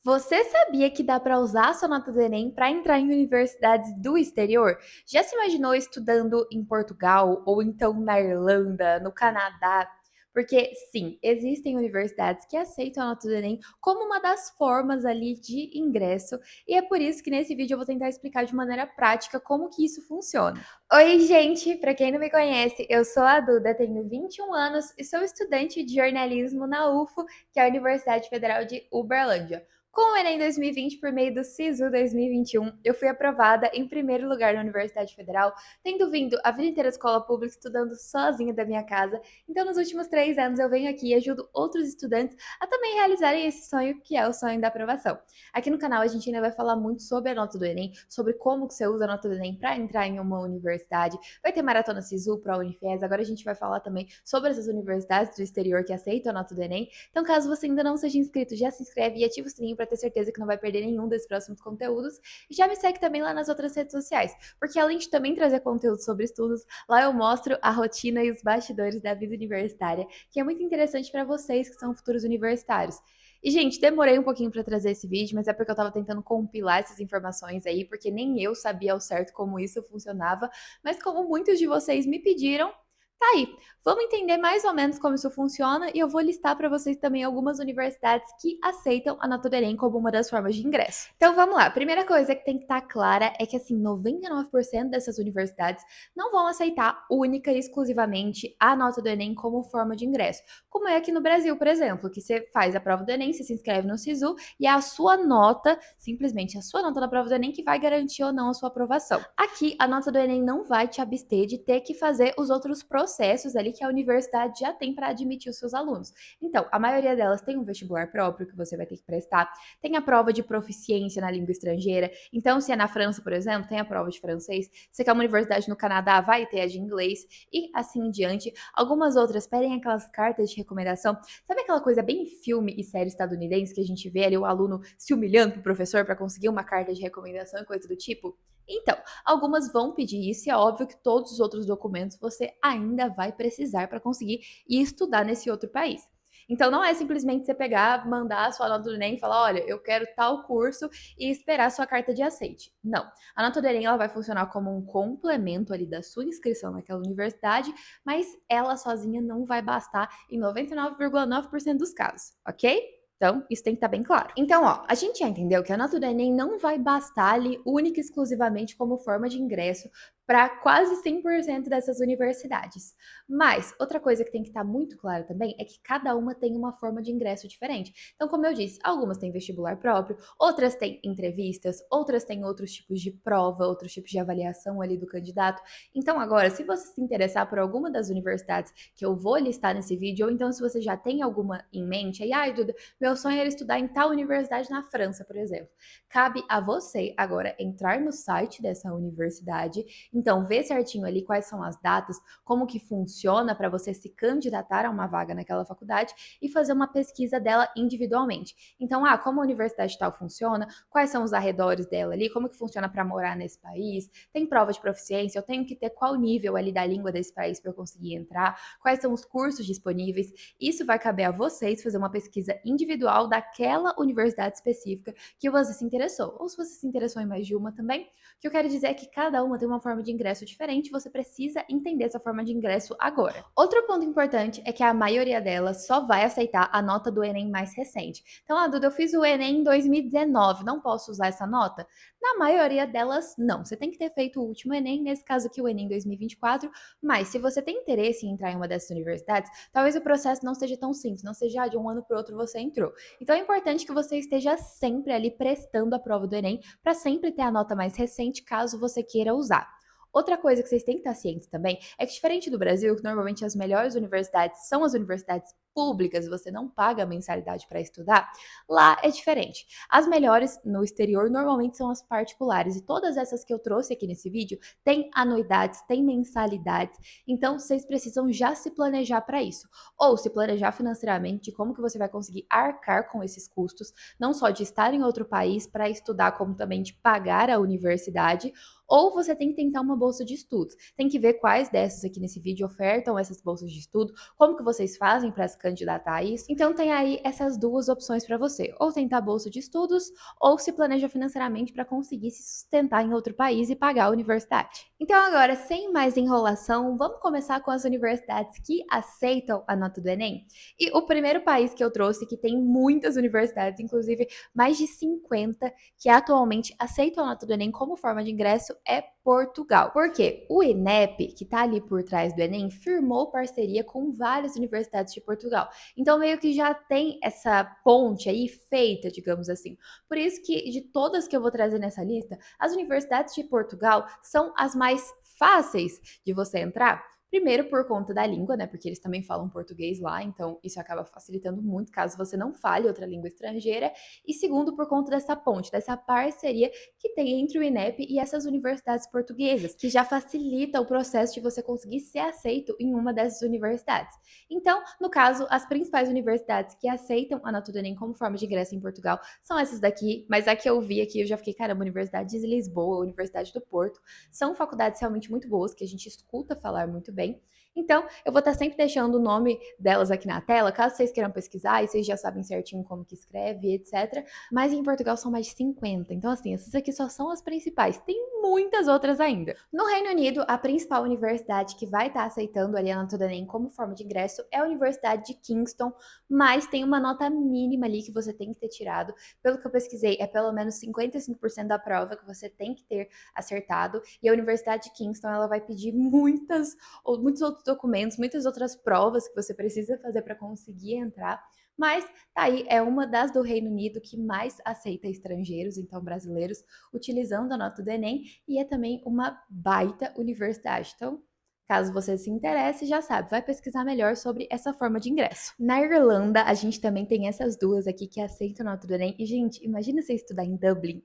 Você sabia que dá para usar a sua nota do Enem para entrar em universidades do exterior? Já se imaginou estudando em Portugal ou então na Irlanda, no Canadá? Porque sim, existem universidades que aceitam a nota do Enem como uma das formas ali de ingresso, e é por isso que nesse vídeo eu vou tentar explicar de maneira prática como que isso funciona. Oi, gente, para quem não me conhece, eu sou a Duda, tenho 21 anos e sou estudante de jornalismo na UFO, que é a Universidade Federal de Uberlândia. Com o Enem 2020, por meio do SISU 2021, eu fui aprovada em primeiro lugar na Universidade Federal, tendo vindo a vida inteira à escola pública, estudando sozinha da minha casa. Então, nos últimos 3 anos, eu venho aqui e ajudo outros estudantes a também realizarem esse sonho, que é o sonho da aprovação. Aqui no canal, a gente ainda vai falar muito sobre a nota do Enem, sobre como que você usa a nota do Enem para entrar em uma universidade. Vai ter maratona SISU, para a Unifes. Agora a gente vai falar também sobre essas universidades do exterior que aceitam a nota do Enem. Então, caso você ainda não seja inscrito, já se inscreve e ativa o sininho para ter certeza que não vai perder nenhum desses próximos conteúdos. E já me segue também lá nas outras redes sociais, porque além de também trazer conteúdo sobre estudos, lá eu mostro a rotina e os bastidores da vida universitária, que é muito interessante para vocês que são futuros universitários. E, gente, demorei um pouquinho para trazer esse vídeo, mas é porque eu estava tentando compilar essas informações aí, porque nem eu sabia ao certo como isso funcionava, mas como muitos de vocês me pediram, tá aí. Vamos entender mais ou menos como isso funciona e eu vou listar para vocês também algumas universidades que aceitam a nota do Enem como uma das formas de ingresso. Então vamos lá. A primeira coisa que tem que estar clara é que assim, 99% dessas universidades não vão aceitar única e exclusivamente a nota do Enem como forma de ingresso. Como é aqui no Brasil, por exemplo, que você faz a prova do Enem, você se inscreve no SISU e é a sua nota, simplesmente a sua nota da prova do Enem, que vai garantir ou não a sua aprovação. Aqui, a nota do Enem não vai te abster de ter que fazer os outros processos ali que a universidade já tem para admitir os seus alunos. Então, a maioria delas tem um vestibular próprio que você vai ter que prestar, tem a prova de proficiência na língua estrangeira. Então, se é na França, por exemplo, tem a prova de francês. Se quer uma universidade no Canadá, vai ter a de inglês e assim em diante. Algumas outras pedem aquelas cartas de recomendação. Sabe aquela coisa bem filme e série estadunidense que a gente vê ali o aluno se humilhando pro professor para conseguir uma carta de recomendação e coisa do tipo? Então, algumas vão pedir isso e é óbvio que todos os outros documentos você ainda vai precisar para conseguir ir estudar nesse outro país. Então, não é simplesmente você pegar, mandar a sua nota do Enem e falar, olha, eu quero tal curso e esperar a sua carta de aceite. Não. A nota do Enem ela vai funcionar como um complemento ali da sua inscrição naquela universidade, mas ela sozinha não vai bastar em 99,9% dos casos, ok? Então, isso tem que estar bem claro. Então, ó, a gente já entendeu que a nota do Enem não vai bastar ali única e exclusivamente como forma de ingresso para quase 100% dessas universidades. Mas, outra coisa que tem que estar muito clara também é que cada uma tem uma forma de ingresso diferente. Então, como eu disse, algumas têm vestibular próprio, outras têm entrevistas, outras têm outros tipos de prova, outros tipos de avaliação ali do candidato. Então, agora, se você se interessar por alguma das universidades que eu vou listar nesse vídeo, ou então se você já tem alguma em mente, aí, ai, Duda, meu sonho era estudar em tal universidade na França, por exemplo. Cabe a você agora entrar no site dessa universidade, então ver certinho ali quais são as datas, como que funciona para você se candidatar a uma vaga naquela faculdade e fazer uma pesquisa dela individualmente. Então, como a universidade tal funciona, quais são os arredores dela ali, como que funciona para morar nesse país, tem prova de proficiência, eu tenho que ter qual nível ali da língua desse país para eu conseguir entrar, quais são os cursos disponíveis. Isso vai caber a vocês fazer uma pesquisa individual daquela universidade específica que você se interessou. Ou se você se interessou em mais de uma também, o que eu quero dizer é que cada uma tem uma forma de ingresso diferente, você precisa entender essa forma de ingresso agora. Outro ponto importante é que a maioria delas só vai aceitar a nota do Enem mais recente. Então, Duda, eu fiz o Enem em 2019, não posso usar essa nota? Na maioria delas, não. Você tem que ter feito o último Enem, nesse caso aqui o Enem 2024, mas se você tem interesse em entrar em uma dessas universidades, talvez o processo não seja tão simples, não seja de um ano para o outro você entrou. Então é importante que você esteja sempre ali prestando a prova do Enem para sempre ter a nota mais recente caso você queira usar. Outra coisa que vocês têm que estar cientes também é que, diferente do Brasil, que normalmente as melhores universidades são as universidades públicas, você não paga mensalidade para estudar, lá é diferente. As melhores no exterior normalmente são as particulares, e todas essas que eu trouxe aqui nesse vídeo têm anuidades, têm mensalidades, então vocês precisam já se planejar para isso. Ou se planejar financeiramente de como que você vai conseguir arcar com esses custos, não só de estar em outro país para estudar, como também de pagar a universidade, ou você tem que tentar uma bolsa de estudos. Tem que ver quais dessas aqui nesse vídeo ofertam essas bolsas de estudo, como que vocês fazem para se candidatar a isso. Então tem aí essas duas opções para você, ou tentar bolsa de estudos, ou se planeja financeiramente para conseguir se sustentar em outro país e pagar a universidade. Então agora, sem mais enrolação, vamos começar com as universidades que aceitam a nota do Enem? E o primeiro país que eu trouxe, que tem muitas universidades, inclusive mais de 50, que atualmente aceitam a nota do Enem como forma de ingresso, é Portugal. Por quê? O INEP, que está ali por trás do Enem, firmou parceria com várias universidades de Portugal. Então, meio que já tem essa ponte aí feita, digamos assim. Por isso que, de todas que eu vou trazer nessa lista, as universidades de Portugal são as mais fáceis de você entrar. Primeiro por conta da língua, né? Porque eles também falam português lá, então isso acaba facilitando muito caso você não fale outra língua estrangeira. E segundo, por conta dessa ponte, dessa parceria que tem entre o INEP e essas universidades portuguesas, que já facilita o processo de você conseguir ser aceito em uma dessas universidades. Então, no caso, as principais universidades que aceitam a nota do Enem como forma de ingresso em Portugal são essas daqui, mas a que eu vi aqui eu já fiquei, caramba, Universidade de Lisboa, Universidade do Porto, são faculdades realmente muito boas, que a gente escuta falar muito bem. Então, eu vou estar sempre deixando o nome delas aqui na tela, caso vocês queiram pesquisar e vocês já sabem certinho como que escreve, etc. Mas em Portugal são mais de 50, então assim, essas aqui só são as principais, tem muitas outras ainda. No Reino Unido, a principal universidade que vai estar aceitando ali a nota do Enem como forma de ingresso é a Universidade de Kingston, mas tem uma nota mínima ali que você tem que ter tirado. Pelo que eu pesquisei, é pelo menos 55% da prova que você tem que ter acertado, e a Universidade de Kingston ela vai pedir muitos outros documentos, muitas outras provas que você precisa fazer para conseguir entrar. Mas tá aí, é uma das do Reino Unido que mais aceita estrangeiros, então brasileiros, utilizando a nota do Enem, e é também uma baita universidade. Então, caso você se interesse, já sabe, vai pesquisar melhor sobre essa forma de ingresso. Na Irlanda, a gente também tem essas duas aqui que aceitam a nota do Enem. E, gente, imagina você estudar em Dublin.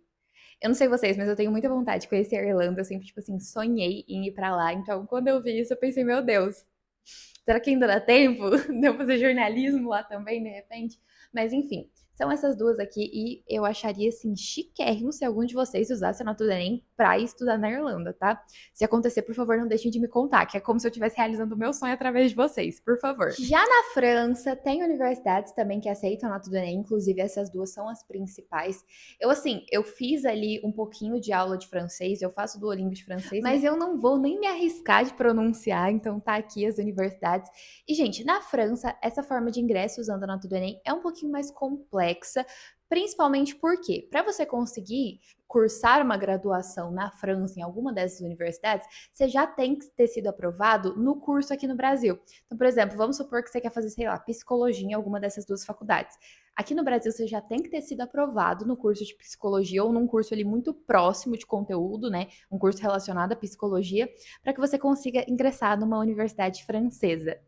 Eu não sei vocês, mas eu tenho muita vontade de conhecer a Irlanda. Eu sempre, tipo assim, sonhei em ir pra lá. Então, quando eu vi isso, eu pensei, meu Deus, será que ainda dá tempo de eu fazer jornalismo lá também, de repente? Mas enfim, são essas duas aqui e eu acharia, assim, chiquérrimo se algum de vocês usasse a nota do Enem pra estudar na Irlanda, tá? Se acontecer, por favor, não deixem de me contar, que é como se eu estivesse realizando o meu sonho através de vocês, por favor. Já na França, tem universidades também que aceitam a nota do Enem, inclusive essas duas são as principais. Eu fiz ali um pouquinho de aula de francês, eu faço Duolingo de francês, mas eu não vou nem me arriscar de pronunciar, então tá aqui as universidades. E, gente, na França, essa forma de ingresso usando a nota do Enem é um pouquinho mais complexa, principalmente porque, para você conseguir cursar uma graduação na França, em alguma dessas universidades, você já tem que ter sido aprovado no curso aqui no Brasil. Então, por exemplo, vamos supor que você quer fazer, sei lá, psicologia em alguma dessas duas faculdades. Aqui no Brasil, você já tem que ter sido aprovado no curso de psicologia ou num curso ali muito próximo de conteúdo, né? Um curso relacionado à psicologia, para que você consiga ingressar numa universidade francesa.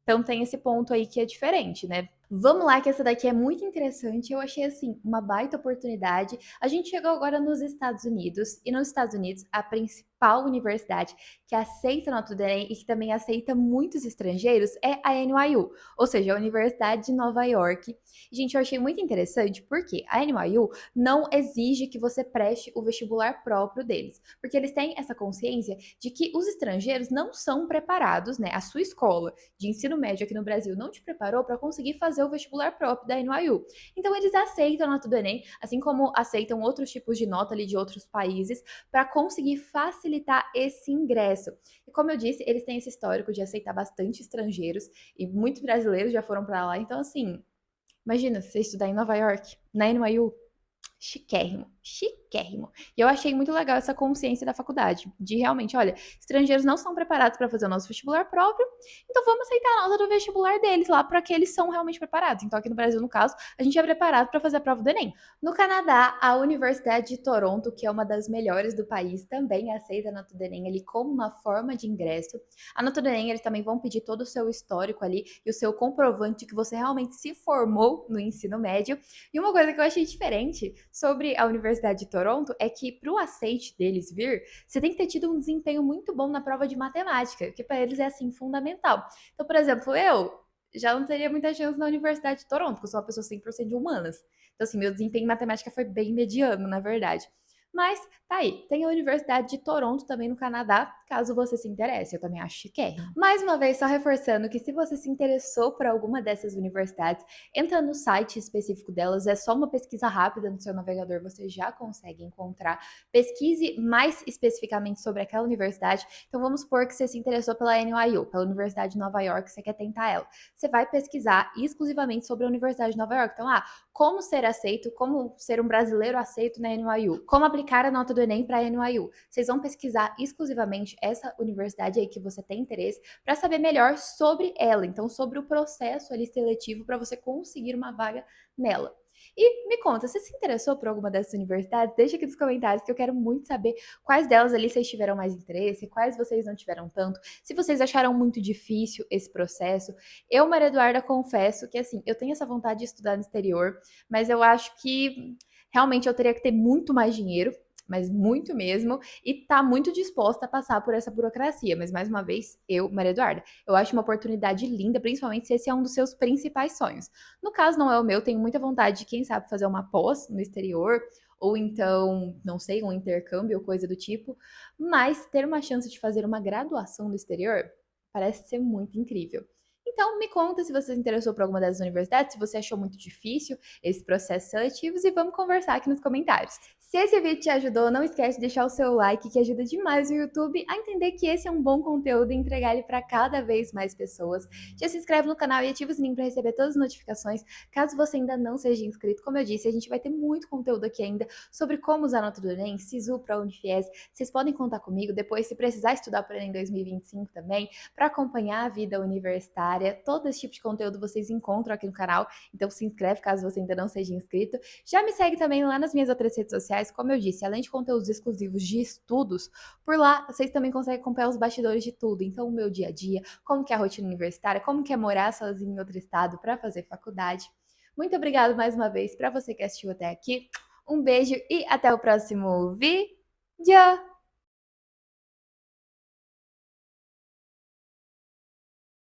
Então tem esse ponto aí que é diferente, né? Vamos lá, que essa daqui é muito interessante. Eu achei, assim, uma baita oportunidade. A gente chegou agora nos Estados Unidos, e nos Estados Unidos, a principal universidade que aceita a nota do Enem e que também aceita muitos estrangeiros é a NYU, ou seja, a Universidade de Nova York. E, gente, eu achei muito interessante porque a NYU não exige que você preste o vestibular próprio deles, porque eles têm essa consciência de que os estrangeiros não são preparados, né? A sua escola de ensino médio aqui no Brasil não te preparou para conseguir fazer o vestibular próprio da NYU. Então eles aceitam a nota do Enem, assim como aceitam outros tipos de nota ali de outros países, para conseguir facilitar esse ingresso. E como eu disse, eles têm esse histórico de aceitar bastante estrangeiros e muitos brasileiros já foram para lá. Então, assim, imagina você estudar em Nova York, na NYU. Chiquérrimo, chiquérrimo. E eu achei muito legal essa consciência da faculdade, de realmente, olha, estrangeiros não são preparados para fazer o nosso vestibular próprio, então vamos aceitar a nota do vestibular deles lá, para que eles são realmente preparados. Então aqui no Brasil, no caso, a gente é preparado para fazer a prova do Enem. No Canadá, a Universidade de Toronto, que é uma das melhores do país, também aceita a nota do Enem ali como uma forma de ingresso. A nota do Enem, eles também vão pedir todo o seu histórico ali e o seu comprovante de que você realmente se formou no ensino médio. E uma coisa que eu achei diferente sobre a Universidade de Toronto é que para o aceite deles vir, você tem que ter tido um desempenho muito bom na prova de matemática, que para eles é assim fundamental. Então, por exemplo, eu já não teria muita chance na Universidade de Toronto, porque eu sou uma pessoa 100% de humanas. Então, assim, meu desempenho em matemática foi bem mediano, na verdade. Mas tá aí, tem a Universidade de Toronto também no Canadá, caso você se interesse, eu também acho chiquérrimo. Mais uma vez, só reforçando que se você se interessou por alguma dessas universidades, entra no site específico delas, é só uma pesquisa rápida no seu navegador, você já consegue encontrar. Pesquise mais especificamente sobre aquela universidade. Então vamos supor que você se interessou pela NYU, pela Universidade de Nova York, você quer tentar ela. Você vai pesquisar exclusivamente sobre a Universidade de Nova York. Então, como ser aceito, como ser um brasileiro aceito na NYU, como aplicar a nota do Enem para a NYU. Vocês vão pesquisar exclusivamente essa universidade aí que você tem interesse para saber melhor sobre ela, então sobre o processo ali seletivo para você conseguir uma vaga nela. E me conta, você se interessou por alguma dessas universidades? Deixa aqui nos comentários que eu quero muito saber quais delas ali vocês tiveram mais interesse, quais vocês não tiveram tanto, se vocês acharam muito difícil esse processo. Eu, Maria Eduarda, confesso que assim, eu tenho essa vontade de estudar no exterior, mas eu acho que realmente eu teria que ter muito mais dinheiro, mas muito mesmo, e tá muito disposta a passar por essa burocracia. Mas mais uma vez, eu, Maria Eduarda, eu acho uma oportunidade linda, principalmente se esse é um dos seus principais sonhos. No caso, não é o meu, tenho muita vontade de, quem sabe, fazer uma pós no exterior, ou então, não sei, um intercâmbio ou coisa do tipo, mas ter uma chance de fazer uma graduação no exterior parece ser muito incrível. Então, me conta se você se interessou por alguma dessas universidades, se você achou muito difícil esses processos seletivos e vamos conversar aqui nos comentários. Se esse vídeo te ajudou, não esquece de deixar o seu like, que ajuda demais o YouTube a entender que esse é um bom conteúdo e entregar ele para cada vez mais pessoas. Já se inscreve no canal e ativa o sininho para receber todas as notificações. Caso você ainda não seja inscrito, como eu disse, a gente vai ter muito conteúdo aqui ainda sobre como usar a nota do Enem, SISU para Unifies. Vocês podem contar comigo depois, se precisar estudar para o Enem 2025 também, para acompanhar a vida universitária. Todo esse tipo de conteúdo vocês encontram aqui no canal, então se inscreve caso você ainda não seja inscrito. Já me segue também lá nas minhas outras redes sociais, como eu disse, além de conteúdos exclusivos de estudos, por lá vocês também conseguem acompanhar os bastidores de tudo. Então, o meu dia a dia, como que é a rotina universitária, como que é morar sozinho em outro estado para fazer faculdade. Muito obrigada mais uma vez para você que assistiu até aqui. Um beijo e até o próximo vídeo!